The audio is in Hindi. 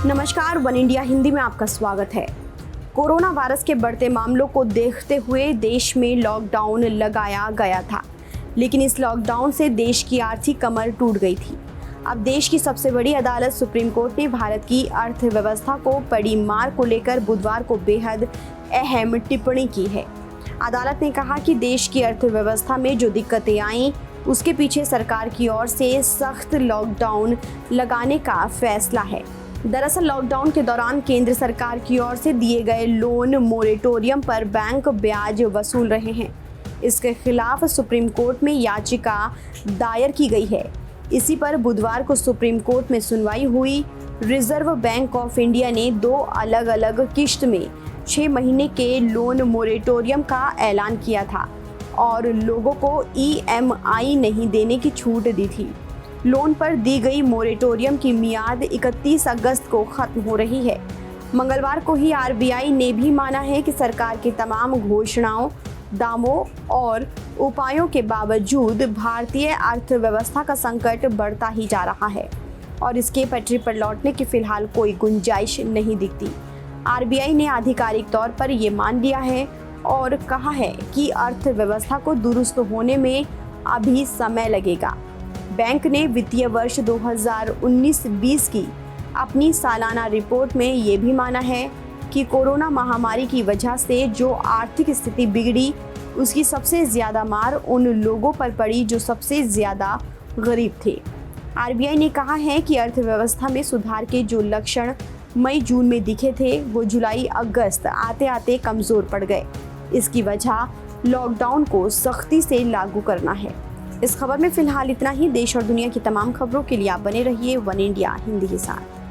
नमस्कार, वन इंडिया हिंदी में आपका स्वागत है। कोरोना वायरस के बढ़ते मामलों को देखते हुए देश में लॉकडाउन लगाया गया था, लेकिन इस लॉकडाउन से देश की आर्थिक कमर टूट गई थी। अब देश की सबसे बड़ी अदालत सुप्रीम कोर्ट ने भारत की अर्थव्यवस्था को पड़ी मार को लेकर बुधवार को बेहद अहम टिप्पणी की है। अदालत ने कहा कि देश की अर्थव्यवस्था में जो दिक्कतें आईं, उसके पीछे सरकार की ओर से सख्त लॉकडाउन लगाने का फैसला है। दरअसल लॉकडाउन के दौरान केंद्र सरकार की ओर से दिए गए लोन मोरेटोरियम पर बैंक ब्याज वसूल रहे हैं। इसके खिलाफ सुप्रीम कोर्ट में याचिका दायर की गई है। इसी पर बुधवार को सुप्रीम कोर्ट में सुनवाई हुई। रिजर्व बैंक ऑफ इंडिया ने 2 अलग अलग किश्त में 6 महीने के लोन मोरेटोरियम का ऐलान किया था और लोगों को EMI नहीं देने की छूट दी थी। लोन पर दी गई मोरेटोरियम की मियाद 31 अगस्त को खत्म हो रही है। मंगलवार को ही RBI ने भी माना है कि सरकार की तमाम घोषणाओं, दावों और उपायों के बावजूद भारतीय अर्थव्यवस्था का संकट बढ़ता ही जा रहा है और इसके पटरी पर लौटने की फिलहाल कोई गुंजाइश नहीं दिखती। RBI ने आधिकारिक तौर पर ये मान लिया है और कहा है कि अर्थव्यवस्था को दुरुस्त होने में अभी समय लगेगा। बैंक ने वित्तीय वर्ष 2019-20 की अपनी सालाना रिपोर्ट में ये भी माना है कि कोरोना महामारी की वजह से जो आर्थिक स्थिति बिगड़ी, उसकी सबसे ज़्यादा मार उन लोगों पर पड़ी जो सबसे ज़्यादा गरीब थे। RBI ने कहा है कि अर्थव्यवस्था में सुधार के जो लक्षण मई-जून में दिखे थे, वो जुलाई-अगस्त आते आते कमज़ोर पड़ गए। इसकी वजह लॉकडाउन को सख्ती से लागू करना है। इस खबर में फिलहाल इतना ही। देश और दुनिया की तमाम खबरों के लिए आप बने रहिए वन इंडिया हिंदी के साथ।